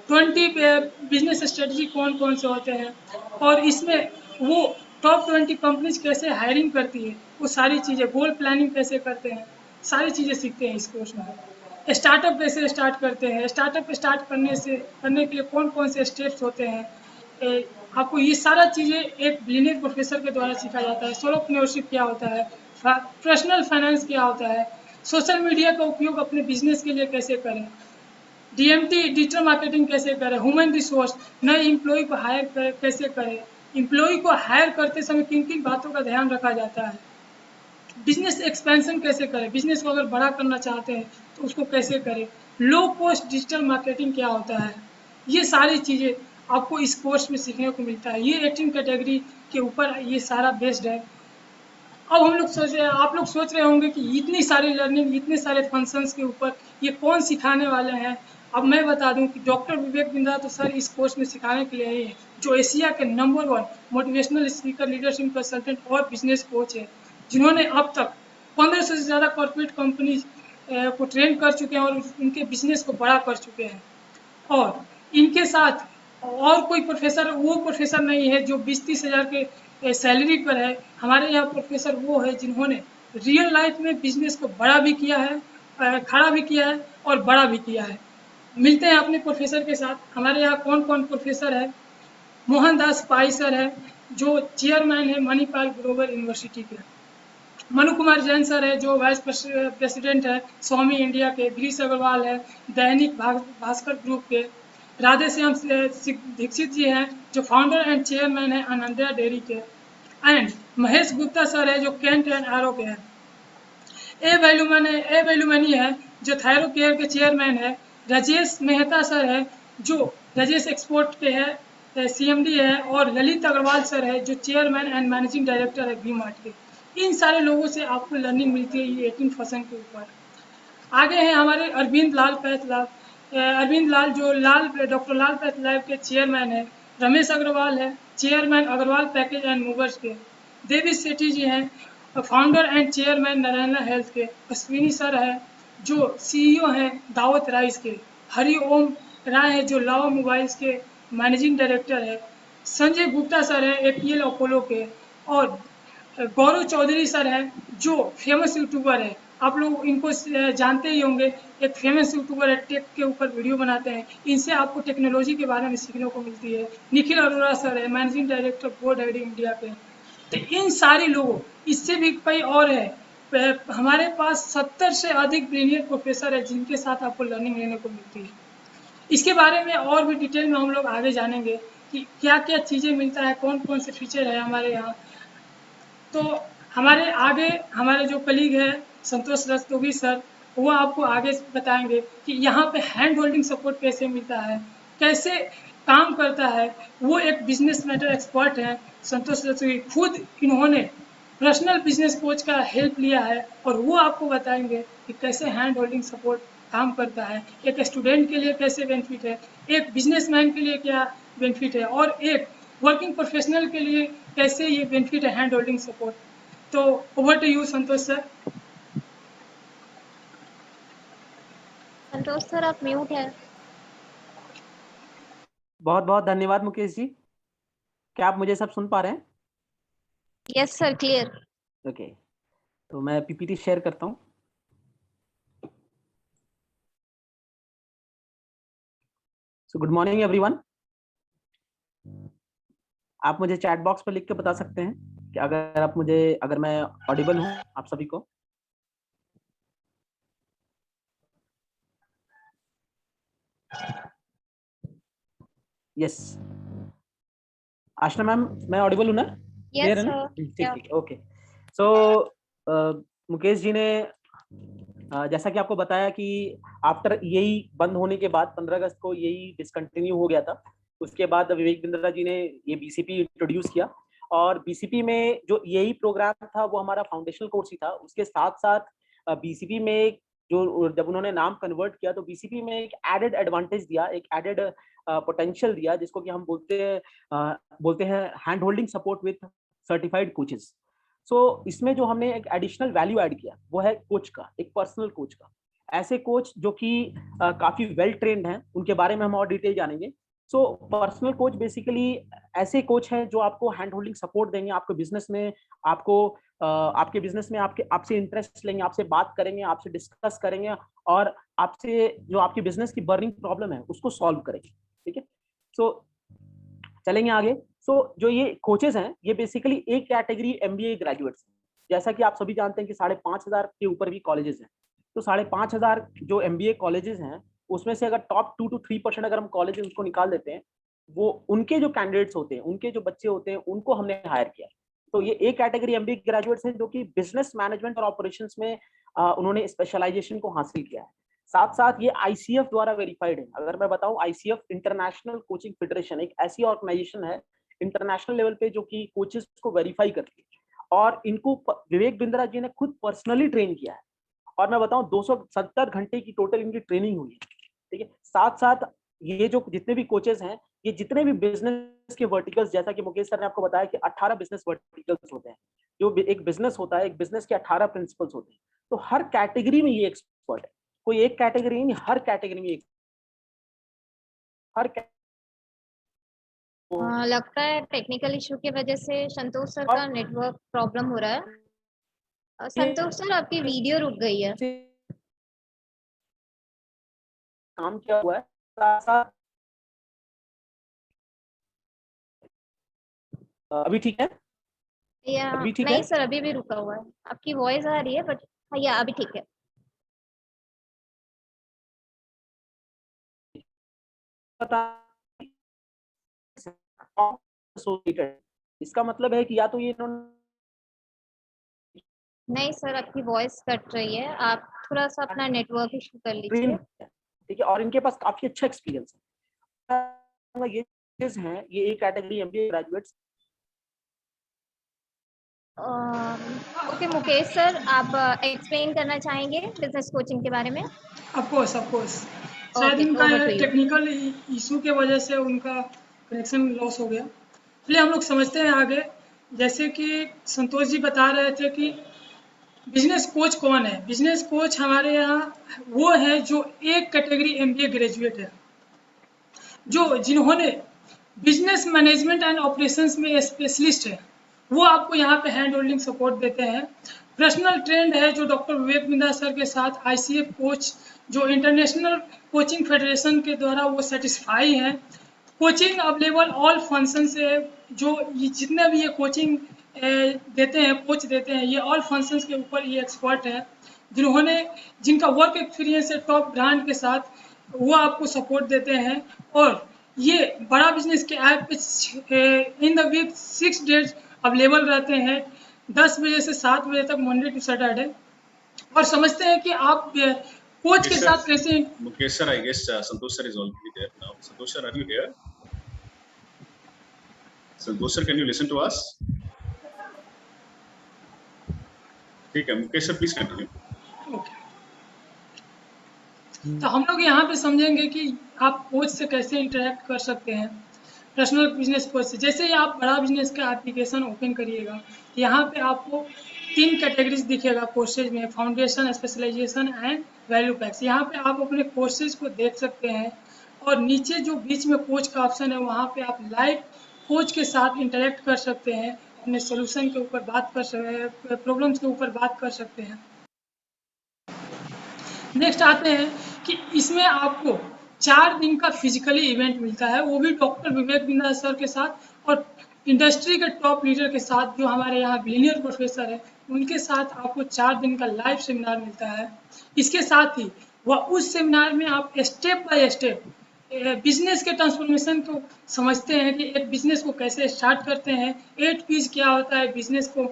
20 बिजनेस स्ट्रेटजी कौन कौन से होते हैं, और इसमें वो टॉप 20 कंपनीज कैसे हायरिंग करती है, वो सारी चीज़ें, गोल प्लानिंग कैसे करते हैं, सारी चीज़ें सीखते हैं इस कोर्स में। स्टार्टअप कैसे स्टार्ट करते हैं, स्टार्टअप स्टार्ट करने के लिए कौन कौन से स्टेप्स होते हैं, आपको ये सारा चीज़ें एक बिलियनियर प्रोफेसर के द्वारा सीखा जाता है। सोलोप्रेन्योरशिप क्या होता है, पर्सनल फाइनेंस क्या होता है, सोशल मीडिया का उपयोग अपने बिजनेस के लिए कैसे करें, डीएमटी डिजिटल मार्केटिंग कैसे करें, ह्यूमन रिसोर्स, नए एम्प्लॉय को हायर कैसे करें, एम्प्लॉय को हायर करते समय किन किन बातों का ध्यान रखा जाता है, बिजनेस एक्सपेंशन कैसे करें, बिजनेस को अगर बड़ा करना चाहते हैं तो उसको कैसे करें, लो कॉस्ट डिजिटल मार्केटिंग क्या होता है, ये सारी चीज़ें आपको इस कोर्स में सीखने को मिलता है। ये 18 कैटेगरी के ऊपर ये सारा बेस्ड है। अब हम लोग सोच रहे हैं, आप लोग सोच रहे होंगे कि इतनी सारी लर्निंग, इतने सारे फंक्शंस के ऊपर ये कौन सिखाने वाले हैं। अब मैं बता दूं कि डॉक्टर विवेक बिंद्रा तो सर इस कोर्स में सिखाने के लिए ही है, जो एशिया के number 1 motivational speaker, leadership consultant और बिजनेस कोच है, जिन्होंने अब तक 1500 से ज़्यादा कॉर्पोरेट कंपनी को ट्रेन कर चुके हैं और उनके बिजनेस को बड़ा कर चुके हैं। और इनके साथ और कोई प्रोफेसर, वो प्रोफेसर नहीं है जो 20-30 हज़ार के सैलरी पर है। हमारे यहाँ प्रोफेसर वो है जिन्होंने रियल लाइफ में बिजनेस को बड़ा भी किया है, खड़ा भी किया है और बड़ा भी किया है। मिलते हैं अपने प्रोफेसर के साथ। हमारे यहाँ कौन कौन प्रोफेसर है, मोहनदास पाई सर है जो चेयरमैन है मणिपाल ग्लोबल यूनिवर्सिटी के। मनु कुमार जैन सर है जो वाइस प्रेसिडेंट है स्वामी इंडिया के। गिरीश अग्रवाल है दैनिक भास्कर ग्रुप के। राधे श्याम दीक्षित जी हैं जो फाउंडर एंड चेयरमैन है आनंदिया डेयरी के। एंड महेश गुप्ता सर है जो कैंट एंड आरो के हैं। ए वैल्यूमनी है जो थायरो केयर के चेयरमैन है। राजेश मेहता सर है जो राजेश एक्सपोर्ट के है सीएमडी है। और ललित अग्रवाल सर है जो चेयरमैन एंड मैनेजिंग डायरेक्टर है वी मार्ट के। इन सारे लोगों से आपको लर्निंग मिलती है ये 18% के ऊपर। आगे हैं हमारे अरविंद लाल जो डॉक्टर लाल पैथ लैब के चेयरमैन है। रमेश अग्रवाल है chairman Agarwal package and movers के। देवी सेठी जी हैं founder and chairman Narayana health के। अश्विनी सर है जो सीईओ हैं दावत राइस के। हरि ओम राय है जो लावा मोबाइल्स के मैनेजिंग डायरेक्टर है। संजय गुप्ता सर है एपीएल अपोलो के। और गौरव चौधरी सर हैं जो फेमस यूट्यूबर है। आप लोग इनको जानते ही होंगे। एक फेमस यूट्यूबर है टेक के ऊपर वीडियो बनाते हैं। इनसे आपको टेक्नोलॉजी के बारे में सीखने को मिलती है। निखिल अरोड़ा सर है managing director board ID India के। तो इन सारे लोगों इससे भी कई और है। हमारे पास 70 से अधिक ब्रिलियंट प्रोफेसर है जिनके साथ आपको लर्निंग लेने को मिलती है। इसके बारे में और भी डिटेल में हम लोग आगे जानेंगे कि क्या क्या चीज़ें मिलता है कौन कौन से फीचर है हमारे यहाँ। तो हमारे आगे हमारे जो कलीग है संतोष रस्तोगी सर वो आपको आगे बताएंगे कि यहाँ पे हैंड होल्डिंग सपोर्ट कैसे मिलता है कैसे काम करता है। वो एक बिजनेस मैटर एक्सपर्ट हैं संतोष रस्तोगी। खुद इन्होंने पर्सनल बिजनेस कोच का हेल्प लिया है और वो आपको बताएंगे कि कैसे हैंड होल्डिंग सपोर्ट काम करता है। एक स्टूडेंट के लिए कैसे बेनिफिट है एक बिजनेसमैन के लिए क्या बेनिफिट है और एक वर्किंग प्रोफेशनल के लिए कैसे ये बेनिफिट है हैंड होल्डिंग सपोर्ट। तो over to you Santosh sir.
Santosh sir आप म्यूट है।
बहुत बहुत धन्यवाद मुकेश जी। क्या आप मुझे सब सुन पा रहे हैं?
Yes sir clear.
ओके तो मैं पीपीटी शेयर करता हूं। So good morning everyone. आप मुझे चैट बॉक्स पर लिख के बता सकते हैं कि अगर मैं ऑडिबल हूं आप सभी को। यस आशना मैम मैं ऑडिबल हूं ना?
यस
क्लियर है ना?
सर।
ठीक ओके। सो मुकेश जी ने जैसा कि आपको बताया कि आफ्टर यही बंद होने के बाद 15 अगस्त को यही डिसकंटिन्यू हो गया था। उसके बाद विवेक बिंद्रा जी ने ये बीसीपी इंट्रोड्यूस किया और बीसीपी में जो यही प्रोग्राम था वो हमारा फाउंडेशनल कोर्स ही था। उसके साथ साथ बीसीपी में जो जब उन्होंने नाम कन्वर्ट किया तो बीसीपी में एक एडेड एडवांटेज दिया एक एडेड पोटेंशियल दिया जिसको कि हम बोलते हैं hand holding support with certified coaches. So इसमें जो हमने एक एडिशनल वैल्यू ऐड किया वो है कोच का एक पर्सनल कोच का। ऐसे कोच जो कि काफी वेल ट्रेन्ड हैं उनके बारे में हम और डिटेल जानेंगे। सो पर्सनल कोच बेसिकली ऐसे कोच हैं जो आपको हैंड होल्डिंग सपोर्ट देंगे आपके बिजनेस में। आपके बिजनेस में आपसे इंटरेस्ट लेंगे आपसे बात करेंगे आपसे डिस्कस करेंगे और आपसे जो आपके बिजनेस की बर्निंग प्रॉब्लम है उसको सॉल्व करेंगे। ठीक है सो चलेंगे आगे। सो जो ये कोचेस हैं ये बेसिकली एक कैटेगरी एमबीए ग्रेजुएट्स हैं। जैसा कि आप सभी जानते हैं कि 5,500 के ऊपर भी कॉलेजेस हैं। तो 5,500 जो एमबीए कॉलेजेस हैं उसमें से अगर टॉप 2 to 3% अगर हम कॉलेजेस उसको निकाल देते हैं वो उनके जो कैंडिडेट्स होते हैं उनके जो बच्चे होते हैं उनको हमने हायर किया। तो ये एक कैटेगरी एमबीए ग्रेजुएट्स हैं जो कि बिजनेस मैनेजमेंट और ऑपरेशंस में उन्होंने स्पेशलाइजेशन को हासिल किया है। साथ साथ ये आईसीएफ द्वारा वेरीफाइड है। अगर मैं बताऊं आईसीएफ इंटरनेशनल कोचिंग फेडरेशन एक ऐसी ऑर्गेनाइजेशन है इंटरनेशनल लेवल पे जो कि कोचेस को वेरीफाई करती है और इनको विवेक बिंद्रा जी ने खुद पर्सनली ट्रेन किया है। और मैं बताऊं 270 घंटे की टोटल इनकी ट्रेनिंग हुई है। ठीक है साथ साथ ये जो जितने भी कोचेस हैं ये जितने भी बिजनेस के वर्टिकल्स जैसा कि मुकेश सर ने आपको बताया कि 18 बिजनेस वर्टिकल्स होते हैं। जो एक बिजनेस होता है एक बिजनेस के 18 प्रिंसिपल्स होते हैं। तो हर कैटेगरी में ये एक्सपर्ट है। कोई एक कैटेगरी नहीं हर कैटेगरी में
लगता है टेक्निकल इशू की वजह से संतोष सर का नेटवर्क प्रॉब्लम हो रहा है। संतोष सर आपकी वीडियो रुक गई है।
काम किया हुआ है साथ अभी ठीक है?
या
अभी ठीक
नहीं
है?
सर, अभी भी रुका हुआ है। आपकी वॉइस आ रही है बट हाँ, या अभी ठीक है।
बता, इसका मतलब है कि या तो ये इन्होंने
नहीं सर, आपकी वॉइस कट रही है। आप थोड़ा सा अपना नेटवर्क इशू कर
ट्रेन
लीजिए।
किया है, ठीक है, और इनके पास काफी अच्छा एक्सपीरियंस है। ये हैं, ये एक category MBA graduates.
Okay Mukesh sir, आप एक्सप्लेन करना चाहेंगे बिजनेस कोचिंग के बारे में?
ऑफ कोर्स शायद
ओके,
उनका
over to you.
Technical issue के वजह से उनका कनेक्शन लॉस हो गया। चलिए हम लोग समझते हैं आगे। जैसे कि संतोष जी बता रहे थे कि बिजनेस कोच कौन है। बिजनेस कोच हमारे यहाँ वो है जो एक कैटेगरी एमबीए ग्रेजुएट है, जो जिन्होंने बिजनेस मैनेजमेंट एंड ऑपरेशंस में स्पेशलिस्ट है, वो आपको यहाँ पे हैंड होल्डिंग सपोर्ट देते हैं। पर्सनल ट्रेंड है जो डॉक्टर विवेक बिंदा सर के साथ आईसीएफ कोच, जो इंटरनेशनल कोचिंग फेडरेशन के द्वारा वो सेटिस्फाई हैं। कोचिंग अवेलेबल ऑल फंक्शन से, जो ये जितने भी ये कोचिंग देते हैं, कोच देते हैं, ये ऑल फंक्शंस के ऊपर ये एक्सपर्ट है, जिन्होंने जिनका वर्क एक्सपीरियंस है टॉप ब्रांड के साथ, वो आपको सपोर्ट देते हैं। और ये बड़ा बिजनेस के ऐप पे in the week 6 days available रहते हैं, 10 बजे से 7 बजे तक, मंडे टू सैटरडे। और समझते हैं कि आप कोच के
Mukesh sir,
साथ कैसे।
Mukesh sir, I guess Santosh sir is already there now. Santosh sir, are you here? Santosh sir, can you listen to us? ठीक है, Mukesh sir, please continue.
Okay, तो हम लोग यहाँ पे समझेंगे कि आप कोच से कैसे इंटरेक्ट कर सकते हैं। पर्सनल बिजनेस कोच से जैसे ही आप बड़ा बिजनेस का एप्लीकेशन ओपन करिएगा, यहाँ पे आपको 3 कैटेगरीज दिखेगा कोर्सेज में: foundation, specialisation and value packs. यहाँ पे आप अपने कोर्सेज को देख सकते हैं, और नीचे जो बीच में कोच का ऑप्शन है, वहाँ पे आप लाइव कोच के साथ इंटरेक्ट कर सकते हैं, अपने सोल्यूशन के ऊपर बात कर सकते हैं, प्रॉब्लम्स के ऊपर बात कर सकते हैं। नेक्स्ट आते हैं कि इसमें आपको 4 दिन का फिजिकली इवेंट मिलता है, वो भी डॉक्टर विवेक बिंदा सर के साथ और इंडस्ट्री के टॉप लीडर के साथ, जो हमारे यहाँ बिलीनियर प्रोफेसर है, उनके साथ आपको 4 दिन का लाइव सेमिनार मिलता है। इसके साथ ही वह उस सेमिनार में आप स्टेप बाय स्टेप बिजनेस के ट्रांसफॉर्मेशन को समझते हैं कि एक बिजनेस को कैसे स्टार्ट करते हैं, 8 पीज क्या होता है बिजनेस को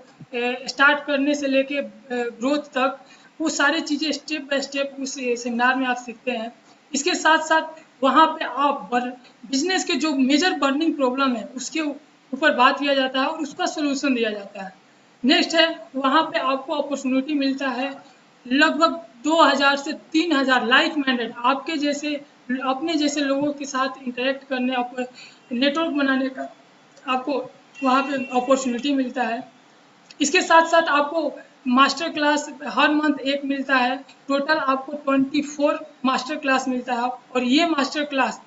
स्टार्ट करने से लेके ग्रोथ तक, वो सारी चीज़ें स्टेप बाय स्टेप उस सेमिनार में आप सीखते हैं। इसके साथ साथ वहाँ पे आप बिजनेस के जो मेजर बर्निंग प्रॉब्लम है उसके ऊपर बात किया जाता है और उसका सोल्यूशन दिया जाता है। नेक्स्ट है, वहाँ पे आपको अपॉर्चुनिटी मिलता है लगभग 2000 से 3000 लाइक माइंडेड आपके जैसे, अपने जैसे लोगों के साथ इंटरेक्ट करने, आपको नेटवर्क बनाने का आपको वहाँ पे अपॉर्चुनिटी मिलता है। इसके साथ साथ आपको मास्टर क्लास हर मंथ एक मिलता है। टोटल आपको 24 मास्टर क्लास मिलता है, और ये master class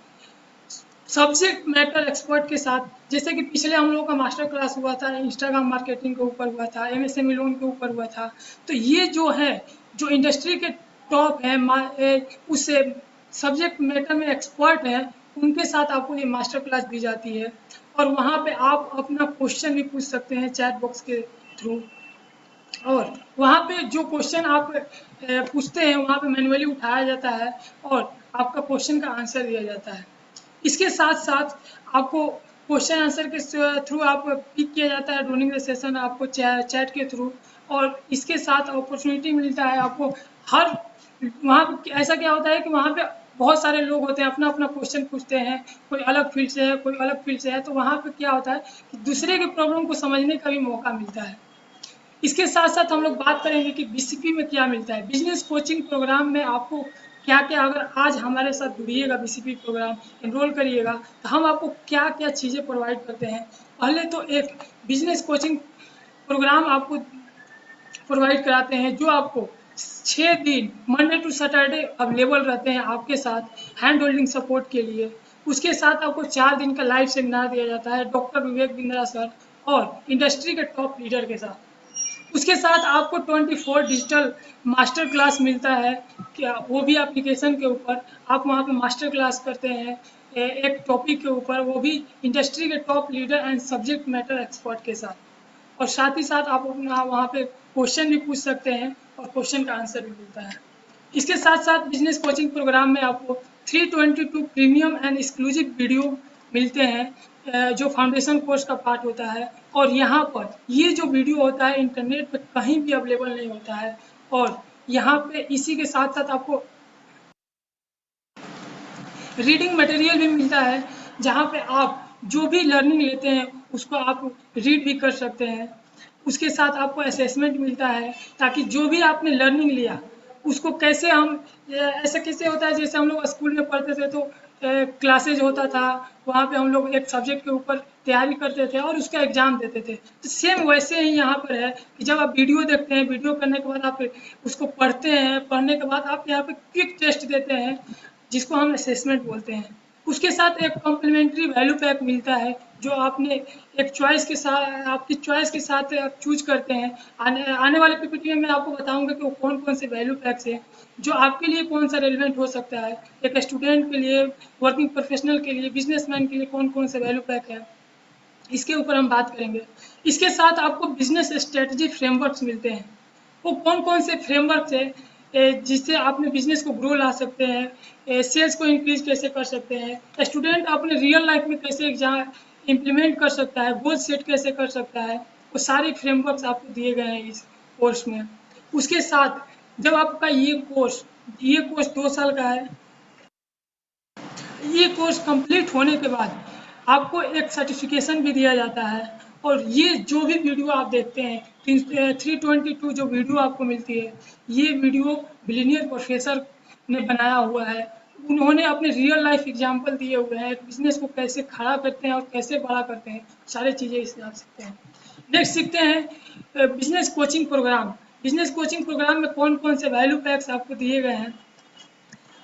subject matter expert के साथ, जैसे कि पिछले हम लोगों का मास्टर क्लास हुआ था इंस्टाग्राम मार्केटिंग के ऊपर हुआ था, एमएसएमई लोन के ऊपर हुआ था, तो ये जो है, जो इंडस्ट्री के टॉप है उस सब्जेक्ट मैटर में एक्सपर्ट है, उनके साथ आपको ये मास्टर क्लास दी जाती है। और वहाँ पे आप अपना क्वेश्चन भी पूछ सकते हैं चैट बॉक्स के थ्रू, और वहाँ पे जो क्वेश्चन आप पूछते हैं वहाँ पे मैन्युअली उठाया जाता है और आपका क्वेश्चन का आंसर दिया जाता है। इसके साथ साथ आपको क्वेश्चन आंसर के थ्रू आप पिक किया जाता है ड्यूरिंग द सेशन, आपको चैट के थ्रू, और इसके साथ अपॉर्चुनिटी मिलता है आपको हर, वहाँ पे ऐसा क्या होता है कि वहाँ पे बहुत सारे लोग होते हैं, अपना अपना क्वेश्चन पूछते हैं, कोई अलग फील्ड से है, कोई अलग फील्ड से है, तो वहाँ पे क्या होता है कि दूसरे के प्रॉब्लम को समझने का भी मौका मिलता है। इसके साथ साथ हम लोग बात करेंगे कि बीसीपी में क्या मिलता है। बिजनेस कोचिंग प्रोग्राम में आपको क्या क्या, अगर आज हमारे साथ जुड़िएगा, बीसीपी प्रोग्राम एनरोल करिएगा, तो हम आपको क्या क्या चीज़ें प्रोवाइड करते हैं। पहले तो एक बिजनेस कोचिंग प्रोग्राम आपको प्रोवाइड कराते हैं, जो आपको 6 दिन मंडे टू सैटरडे अवेलेबल रहते हैं आपके साथ हैंड होल्डिंग सपोर्ट के लिए। उसके साथ आपको 4 दिन का लाइव सेमिनार दिया जाता है डॉक्टर विवेक बिंद्रा सर और इंडस्ट्री के टॉप लीडर के साथ। उसके साथ आपको 24 डिजिटल मास्टर क्लास मिलता है, क्या वो भी एप्लीकेशन के ऊपर, आप वहाँ पे मास्टर क्लास करते हैं एक टॉपिक के ऊपर, वो भी इंडस्ट्री के top leader and subject matter expert के साथ। और साथ ही साथ आप अपना वहाँ पे क्वेश्चन भी पूछ सकते हैं और क्वेश्चन का आंसर भी मिलता है। इसके साथ साथ बिजनेस कोचिंग प्रोग्राम में आपको 322 प्रीमियम एंड एक्सक्लूसिव वीडियो मिलते हैं जो फाउंडेशन कोर्स का पार्ट होता है। और यहाँ पर ये जो वीडियो होता है इंटरनेट पे कहीं भी अवेलेबल नहीं होता है। और यहाँ पे इसी के साथ साथ आपको रीडिंग मटेरियल भी मिलता है, जहाँ पे आप जो भी लर्निंग लेते हैं उसको आप रीड भी कर सकते हैं। उसके साथ आपको असेसमेंट मिलता है, ताकि जो भी आपने लर्निंग लिया उसको कैसे हम ऐसा कैसे होता है, जैसे हम लोग स्कूल में पढ़ते थे तो क्लासेज होता था, वहाँ पे हम लोग एक सब्जेक्ट के ऊपर तैयारी करते थे और उसका एग्जाम देते थे। तो सेम वैसे ही यहाँ पर है कि जब आप वीडियो देखते हैं, वीडियो करने के बाद आप उसको पढ़ते हैं, पढ़ने के बाद आप यहाँ पे क्विक टेस्ट देते हैं जिसको हम असेसमेंट बोलते हैं। उसके साथ एक कॉम्प्लीमेंट्री वैल्यू पैक मिलता है जो आपने एक चॉइस के साथ, आपकी चॉइस के साथ आप चूज करते हैं। आने वाले पीपीटी में मैं आपको बताऊंगा कि वो कौन कौन से वैल्यू पैक्स है जो आपके लिए कौन सा रेलिवेंट हो सकता है, एक स्टूडेंट के लिए, वर्किंग प्रोफेशनल के लिए, बिजनेसमैन के लिए कौन कौन से वैल्यू पैक है, इसके ऊपर हम बात करेंगे। इसके साथ आपको बिजनेस स्ट्रेटजी फ्रेमवर्क्स मिलते हैं। वो कौन कौन से फ्रेमवर्क है जिससे आपने बिजनेस को ग्रो ला सकते हैं, सेल्स को इंक्रीज कैसे कर सकते हैं, स्टूडेंट अपने रियल लाइफ में कैसे एग्जाम इम्प्लीमेंट कर सकता है, गोल सेट कैसे कर सकता है, वो सारे फ्रेमवर्क्स आपको दिए गए हैं इस कोर्स में। उसके साथ जब आपका ये कोर्स 2 साल का है, ये कोर्स कंप्लीट होने के बाद आपको एक सर्टिफिकेशन भी दिया जाता है। और ये जो भी वीडियो आप देखते हैं, 322 जो वीडियो आपको मिलती है, ये वीडियो बिलीनियर प्रोफेसर ने बनाया हुआ है। उन्होंने अपने रियल लाइफ एग्जाम्पल दिए हुए हैं, बिजनेस को कैसे खड़ा करते हैं और कैसे बड़ा करते हैं, सारी चीज़ें इससे आप सीखते हैं। नेक्स्ट सीखते हैं business coaching programme. Business coaching programme में कौन कौन से वैल्यू पैक्स आपको दिए गए हैं।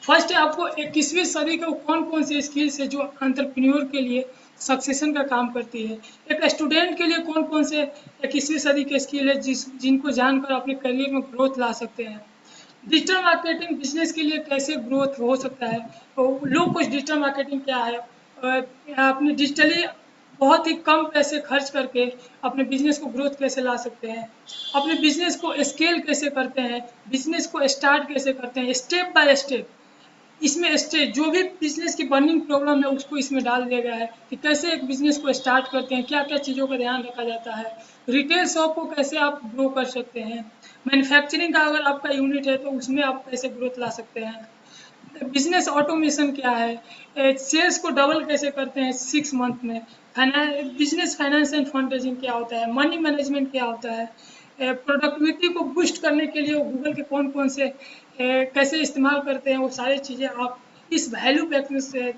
फर्स्ट आपको 21वीं सदी के कौन कौन से स्किल्स है जो एंटरप्रेन्योर के लिए सक्सेशन का काम करती है, एक स्टूडेंट के लिए कौन कौन से 21वीं सदी के स्किल है जिनको जानकर अपने करियर में ग्रोथ ला सकते हैं। डिजिटल मार्केटिंग बिजनेस के लिए कैसे ग्रोथ हो सकता है, तो लो कॉस्ट डिजिटल मार्केटिंग क्या है, अपने डिजिटली बहुत ही कम पैसे खर्च करके अपने बिजनेस को ग्रोथ कैसे ला सकते हैं, अपने बिजनेस को स्केल कैसे करते हैं, बिजनेस को स्टार्ट कैसे करते हैं, स्टेप बाय स्टेप। इसमें स्टेज जो भी बिजनेस की बर्निंग प्रॉब्लम है उसको इसमें डाल दिया गया है कि कैसे एक बिजनेस को स्टार्ट करते हैं, क्या क्या चीज़ों का ध्यान रखा जाता है, रिटेल शॉप को कैसे आप ग्रो कर सकते हैं, मैन्युफैक्चरिंग का अगर आपका यूनिट है तो उसमें आप कैसे ग्रोथ ला सकते हैं, बिजनेस ऑटोमेशन क्या है, सेल्स को डबल कैसे करते हैं 6 मंथ में, business finance end fund raising क्या होता है, मनी मैनेजमेंट क्या होता है, प्रोडक्टिविटी को बूस्ट करने के लिए गूगल के कौन कौन से कैसे इस्तेमाल करते हैं, वो सारी चीज़ें आप इस वैल्यू पैक से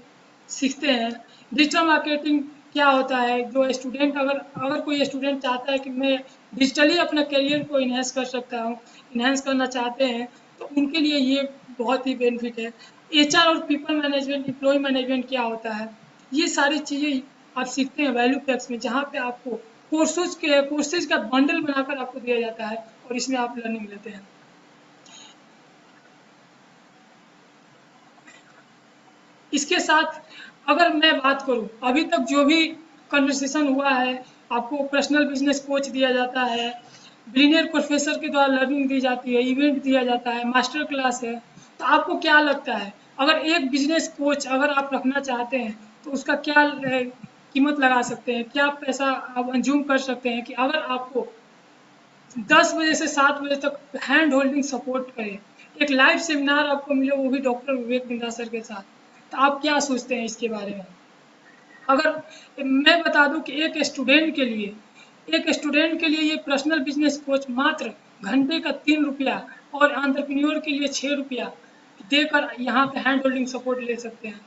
सीखते हैं। डिजिटल मार्केटिंग क्या होता है, जो स्टूडेंट अगर कोई स्टूडेंट चाहता है कि मैं डिजिटली अपना करियर को इन्हेंस कर सकता हूँ, इन्हेंस करना चाहते हैं, तो उनके लिए ये बहुत ही बेनिफिट है। एचआर और पीपल मैनेजमेंट, एम्प्लॉय मैनेजमेंट क्या होता है, ये सारी चीज़ें आप सीखते हैं वैल्यू पैक्स में, जहाँ पे आपको कोर्सेज का बंडल बनाकर आपको दिया जाता है और इसमें आप लर्निंग लेते हैं। इसके साथ अगर मैं बात करूं, अभी तक जो भी कन्वर्सेशन हुआ है, आपको पर्सनल बिजनेस कोच दिया जाता है, बिलीनियर प्रोफेसर के द्वारा लर्निंग दी जाती है, इवेंट दिया जाता है, मास्टर क्लास है, तो आपको क्या लगता है अगर एक बिजनेस कोच अगर आप रखना चाहते हैं तो उसका क्या कीमत लगा सकते हैं, क्या पैसा आप अंजुम कर सकते हैं कि अगर आपको 10 बजे से 7 बजे तक हैंड होल्डिंग सपोर्ट करें, एक लाइव सेमिनार आपको मिले वो भी डॉक्टर विवेक बिंदा सर के साथ, तो आप क्या सोचते हैं इसके बारे में। अगर मैं बता दूं कि एक स्टूडेंट के लिए ये पर्सनल बिजनेस कोच मात्र घंटे का 3 रुपया और एंटरप्रेन्योर के लिए 6 रुपया देकर यहाँ पे हैंड होल्डिंग सपोर्ट ले सकते हैं।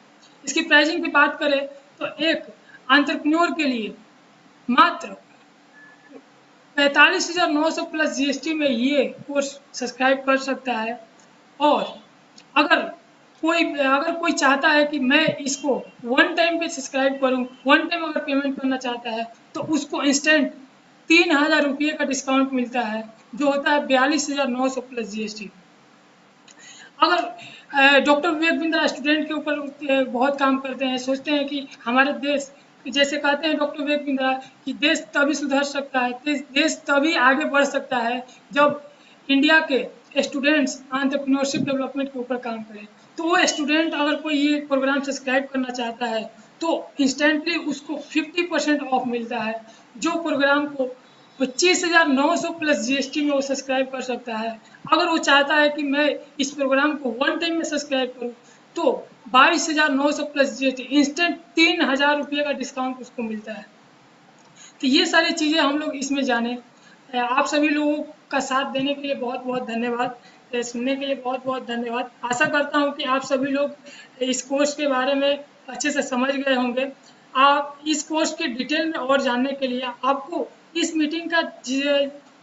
इसकी प्राइसिंग की बात करें तो एक एंटरप्रेन्योर के लिए मात्र 45,900 प्लस जीएसटी में ये कोर्स सब्सक्राइब कर सकता है। और अगर कोई चाहता है कि मैं इसको वन टाइम पे सब्सक्राइब करूं, वन टाइम अगर पेमेंट करना चाहता है तो उसको इंस्टेंट 3,000 रुपये का डिस्काउंट मिलता है, जो होता है 42,900 प्लस जीएसटी। अगर डॉक्टर विवेक बिंद्रा स्टूडेंट के ऊपर बहुत काम करते हैं, सोचते हैं कि हमारे देश, जैसे कहते हैं डॉक्टर विवेक बिंद्रा कि देश तभी सुधर सकता है, देश तभी आगे बढ़ सकता है जब इंडिया के स्टूडेंट्स एंटरप्रेन्योरशिप डेवलपमेंट के ऊपर काम करें। तो वो स्टूडेंट अगर कोई ये प्रोग्राम सब्सक्राइब करना चाहता है तो इंस्टेंटली उसको 50% ऑफ मिलता है, जो प्रोग्राम को 25,900 प्लस जीएसटी में वो सब्सक्राइब कर सकता है। अगर वो चाहता है कि मैं इस प्रोग्राम को वन टाइम में सब्सक्राइब करूँ तो 22,900 प्लस जीएसटी इंस्टेंट 3,000 रुपये का डिस्काउंट उसको मिलता है। तो ये सारी चीज़ें हम लोग इसमें जाने। आप सभी लोगों का साथ देने के लिए बहुत बहुत धन्यवाद, सुनने के लिए बहुत बहुत धन्यवाद। आशा करता हूँ कि आप सभी लोग इस कोर्स के बारे में अच्छे से समझ गए होंगे। आप इस कोर्स के डिटेल में और जानने के लिए आपको इस मीटिंग का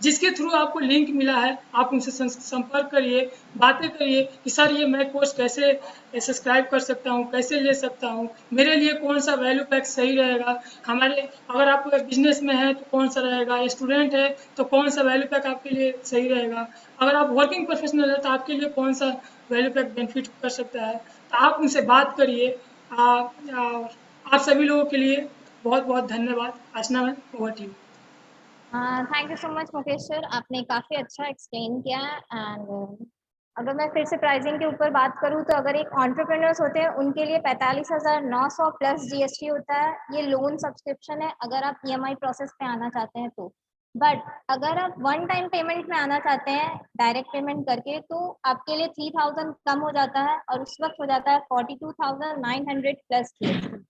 जिसके थ्रू आपको लिंक मिला है आप उनसे संपर्क करिए, बातें करिए कि सर ये मैं कोर्स कैसे सब्सक्राइब कर सकता हूँ, कैसे ले सकता हूँ, मेरे लिए कौन सा वैल्यू पैक सही रहेगा, हमारे अगर आप बिजनेस में हैं तो कौन सा रहेगा, स्टूडेंट है तो कौन सा वैल्यू पैक आपके लिए सही रहेगा, अगर आप वर्किंग प्रोफेशनल है तो आपके लिए कौन सा वैल्यू पैक बेनिफिट कर सकता है। तो आप उनसे बात करिए। आप सभी लोगों के लिए बहुत बहुत धन्यवाद। Aashna ma'am, over to you.
Thank you so much Mukesh sir, आपने काफ़ी अच्छा एक्सप्लेन किया। एंड अगर मैं फिर से प्राइसिंग के ऊपर बात करूँ तो अगर एक एंटरप्रेन्योर्स होते हैं उनके लिए 45,900 प्लस जीएसटी होता है। ये लोन सब्सक्रिप्शन है अगर आप ईएमआई प्रोसेस पे आना चाहते हैं तो। बट अगर आप वन टाइम पेमेंट में आना चाहते हैं डायरेक्ट पेमेंट करके तो आपके लिए 3,000 कम हो जाता है और उस वक्त हो जाता है 42,900 प्लस जीएसटी।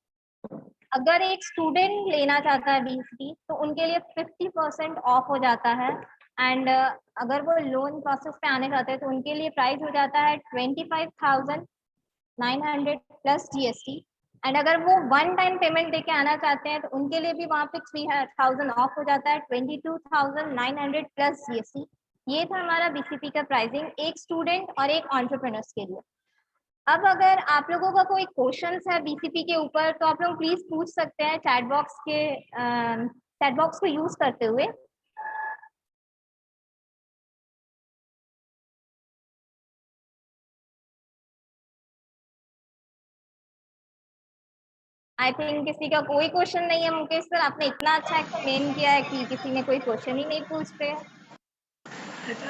अगर एक स्टूडेंट लेना चाहता है बीसीटी तो उनके लिए 50% ऑफ हो जाता है। एंड अगर वो लोन प्रोसेस पे आने चाहते हैं तो उनके लिए प्राइस हो जाता है 25,900 प्लस जीएसटी। एंड अगर वो वन टाइम पेमेंट देके आना चाहते हैं तो उनके लिए भी वहाँ पे 3,000 ऑफ हो जाता है, 22,900 प्लस जीएसटी। ये था हमारा बीसीपी का प्राइसिंग एक स्टूडेंट और एक एंटरप्रेन्योर्स के लिए। अब अगर आप लोगों का कोई क्वेश्चंस है बीसीपी के ऊपर तो आप लोग प्लीज पूछ सकते हैं चैट बॉक्स को यूज करते हुए। आई थिंक किसी का कोई क्वेश्चन नहीं है। मुकेश सर, आपने इतना अच्छा एक्सप्लेन किया है कि किसी ने कोई क्वेश्चन ही नहीं पूछते।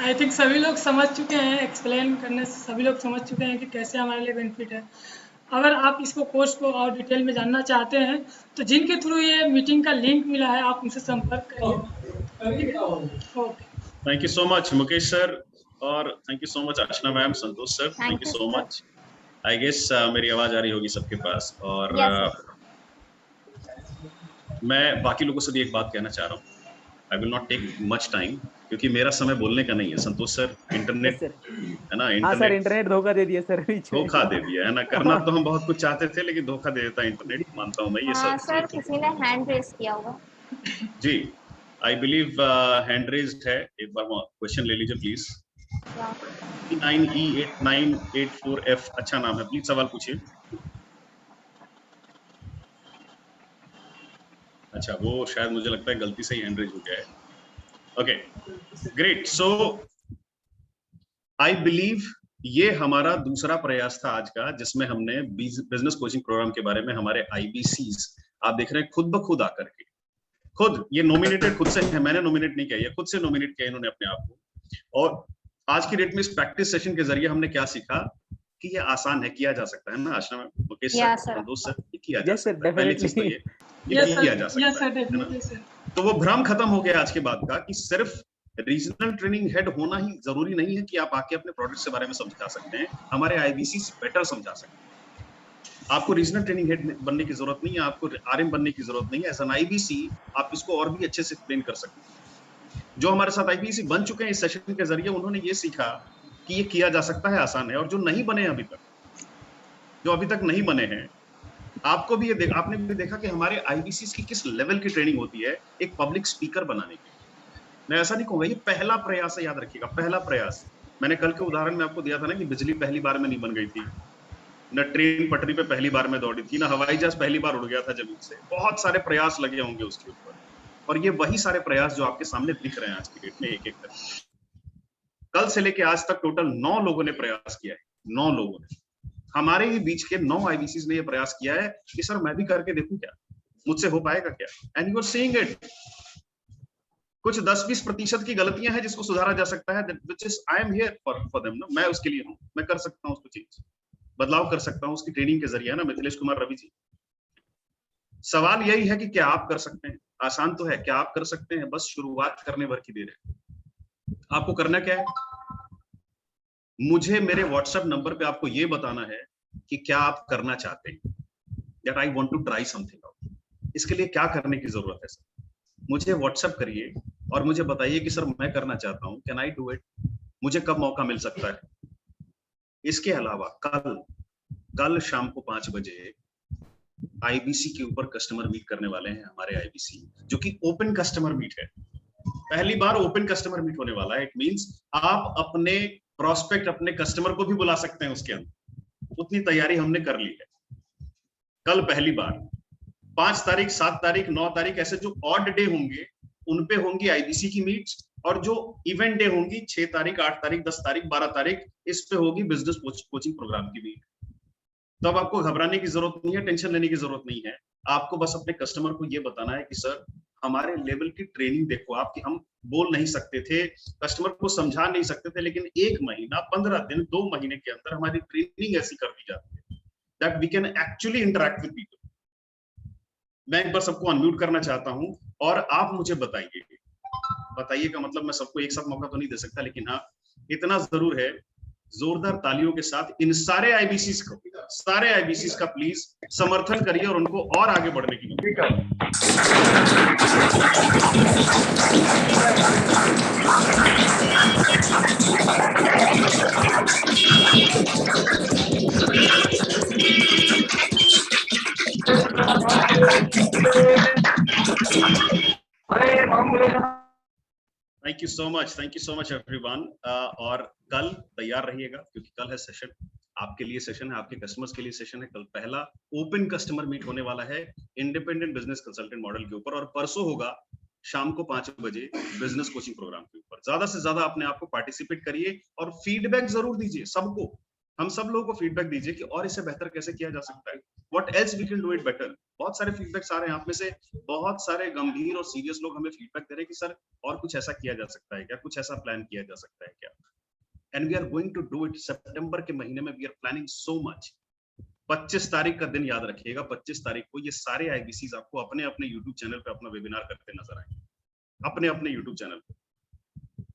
आई थिंक सभी लोग समझ चुके हैं, एक्सप्लेन करने से सभी लोग समझ चुके हैं कि कैसे हमारे लिए बेनिफिट है। अगर आप इसको कोर्स को और डिटेल में जानना चाहते हैं तो जिनके थ्रू ये मीटिंग का लिंक मिला है आप उनसे संपर्क करिए। Okay,
thank you so much Mukesh sir, और thank you so much Aashna ma'am, Santosh sir, thank you so much. I guess मेरी आवाज आ रही होगी सबके पास। और मैं बाकी लोगों से भी एक बात कहना चाह रहा हूँ। I will not take much time क्योंकि मेरा समय बोलने का नहीं है। संतोष सर, इंटरनेट है ना,
इंटरनेट धोखा दे दिया सर,
धोखा दे दिया है ना। करना तो हम बहुत कुछ चाहते थे लेकिन धोखा दे देता इंटरनेट, मानता हूँ मैं ये सब।
सर किसी ने हैंड रेस किया होगा
जी, आई बिलीव हैंड रेज्ड है। एक बार क्वेश्चन ले लीजिए प्लीज। 9E8984F, अच्छा नाम है, प्लीज सवाल पूछिए। अच्छा, वो शायद मुझे लगता है गलती से ही हैंड रेज हो गया है। Okay, great. So I believe ये हमारा दूसरा प्रयास था आज का, जिसमें हमने बिजनेस कोचिंग प्रोग्राम के बारे में हमारे आईबीसीज, आप देख रहे हैं खुद ब खुद आकर के, खुद ये नॉमिनेटेड खुद से है, मैंने नॉमिनेट नहीं किया, ये खुद से नॉमिनेट किया इन्होंने अपने आप को। और आज की डेट में इस प्रैक्टिस सेशन के जरिए हमने क्या सीखा कि ये आसान है, किया जा सकता है ना। आशना में मुकेश सर, संतोष सर, ये किया जा सकता है। पहली चीज तो ये किया जा सकता है। तो वो भ्रम खत्म हो गया आज के बाद का कि सिर्फ रीजनल ट्रेनिंग हेड होना ही जरूरी नहीं है कि आप आके अपने प्रोडक्ट के बारे में समझा सकते हैं। हमारे आईबीसी बेटर समझा सकते हैं। आपको रीजनल ट्रेनिंग हेड बनने की जरूरत नहीं है, आपको आरएम बनने की जरूरत नहीं है। एज एन आईबीसी आप इसको और भी अच्छे से एक्सप्लेन कर सकते हैं। जो हमारे साथ आईबीसी बन चुके हैं इस सेशन के जरिए, उन्होंने ये सीखा कि ये किया जा सकता है, आसान है। और जो नहीं बने अभी तक, जो अभी तक नहीं बने हैं, आपको भी ये आपने भी देखा कि हमारे आईबीसी की किस लेवल की ट्रेनिंग होती है एक पब्लिक स्पीकर बनाने की। मैं ऐसा नहीं कहूंगा, ये पहला प्रयास है, याद रखिएगा, पहला प्रयास। मैंने कल के उदाहरण में आपको दिया था ना कि बिजली पहली बार में नहीं बन गई थी, न ट्रेन पटरी पे पहली बार में दौड़ी थी, ना हवाई जहाज पहली बार उड़ गया था जमीन से। बहुत सारे प्रयास लगे होंगे उसके ऊपर, और ये वही सारे प्रयास जो आपके सामने दिख रहे हैं आज की डेट में, एक एक करके। कल से लेके आज तक टोटल 9 लोगों ने प्रयास किया है। 9 लोगों ने, हमारे ही बीच के 9 आईबीसीज ने ये प्रयास किया है कि सर मैं भी करके देखूं क्या, मुझसे हो पाएगा क्या, and you are seeing it. कुछ 10-20% की गलतियां हैं जिसको सुधारा जा सकता है, which is I am here for them ना, मैं उसके लिए हूं, मैं कर सकता हूं उसको चेंज, बदलाव कर सकता हूं उसकी ट्रेनिंग के जरिए, है ना मिथिलेश कुमार रवि जी। सवाल यही है कि क्या आप कर सकते हैं, आसान तो है, क्या आप कर सकते हैं, बस शुरुआत करने भर की देर है। आपको करना क्या है, मुझे मेरे व्हाट्सएप नंबर पे आपको ये बताना है कि क्या आप करना चाहते हैं, that I want to try something out. इसके लिए क्या करने की जरूरत है सर, मुझे व्हाट्सएप करिए और मुझे बताइए कि सर मैं करना चाहता हूं, कैन आई डू इट, मुझे कब मौका मिल सकता है। इसके अलावा कल शाम को 5 बजे आईबीसी के ऊपर कस्टमर मीट करने वाले हैं हमारे आईबीसी, जो कि ओपन कस्टमर मीट है, पहली बार ओपन कस्टमर मीट होने वाला है। इट मींस आप अपने प्रोस्पेक्ट, अपने कस्टमर को भी बुला सकते हैं उसके अंदर, उतनी तैयारी हमने कर ली है। कल पहली बार 5 तारीख, 7 तारीख, 9 तारीख ऐसे जो ऑड डे होंगे उन पे होंगी आईबीसी की मीट्स, और जो इवेंट डे होंगी 6 तारीख, 8 तारीख, 10 तारीख, 12 तारीख, इस पे होगी बिजनेस कोचिंग प्रोग्राम की मीट। तब आपको घबराने की जरूरत नहीं है, टेंशन लेने की जरूरत नहीं है, आपको बस अपने कस्टमर को ये बताना है कि सर हमारे लेवल की ट्रेनिंग देखो आपकी, हम बोल नहीं सकते थे, कस्टमर को समझा नहीं सकते थे, लेकिन 1 महीना, 15 दिन, 2 महीने के अंदर हमारी ट्रेनिंग ऐसी कर दी जाती है that we can actually interact with people. मैं एक बार सबको अनम्यूट करना चाहता हूं और आप मुझे बताइए का मतलब मैं सबको एक साथ मौका तो नहीं दे सकता, लेकिन हाँ इतना जरूर है, जोरदार तालियों के साथ इन सारे आईबीसीज का प्लीज समर्थन करिए और उनको और आगे बढ़ने की मदद करिए। Thank you so much everyone. और कल तैयार रहिएगा क्योंकि कल है सेशन, आपके लिए सेशन है, आपके कस्टमर्स के लिए सेशन है। कल पहला ओपन कस्टमर मीट होने वाला है इंडिपेंडेंट बिजनेस कंसल्टेंट मॉडल के ऊपर, और परसों होगा शाम को 5 बजे बिजनेस कोचिंग प्रोग्राम के ऊपर। ज्यादा से ज्यादा अपने आप को पार्टिसिपेट करिए और फीडबैक जरूर दीजिए सबको, हम सब लोगों को फीडबैक दीजिए कि और इसे बेहतर कैसे किया जा सकता है, what else we can do it better. बहुत सारे फीडबैक्स आ रहे हैं, आप में से बहुत सारे गंभीर और सीरियस लोग हमें फीडबैक दे रहे हैं कि सर और कुछ ऐसा किया जा सकता है क्या, कुछ ऐसा प्लान किया जा सकता है क्या, and we are going to do it. सितंबर के महीने में we are planning so much. 25 तारीख का दिन याद रखिएगा, 25 तारीख को ये सारे आईबीसीज आपको अपने अपने यूट्यूब चैनल पे अपना वेबिनार करते नजर आएंगे, अपने अपने यूट्यूब चैनल पे।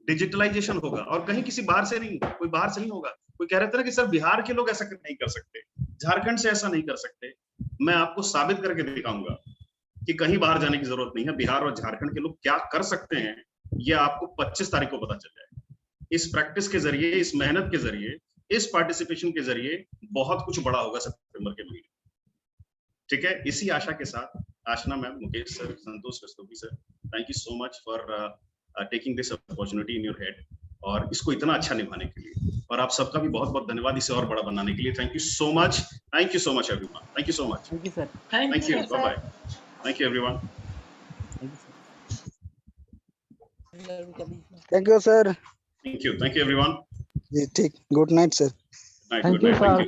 डिजिटलाइजेशन होगा और कहीं किसी बाहर से नहीं, कोई बाहर से नहीं होगा। कोई कह रहे थे ना कि सर बिहार के लोग ऐसा नहीं कर सकते, झारखंड से ऐसा नहीं कर सकते, मैं आपको साबित करके दिखाऊंगा कि कहीं बाहर जाने की जरूरत नहीं है। बिहार और झारखंड के लोग क्या कर सकते हैं ये आपको 25 तारीख को पता चल जाएगा। इस प्रैक्टिस के जरिए, इस मेहनत के जरिए, इस पार्टिसिपेशन के जरिए बहुत कुछ बड़ा होगा सितंबर के महीने। ठीक है, इसी आशा के साथ Aashna ma'am, Mukesh sir, Santosh Rastogi sir, thank you so much for taking this opportunity in your head और इसको इतना अच्छा निभाने के लिए, और आप सबका भी बहुत बहुत धन्यवाद इसे और बड़ा बनाने के लिए। Thank you so much everyone, thank you so much,
thank you sir,
thank you.
Bye bye, thank you everyone,
thank you sir.
Thank you everyone,
जी ठीक, good night sir.
Good night, thank you.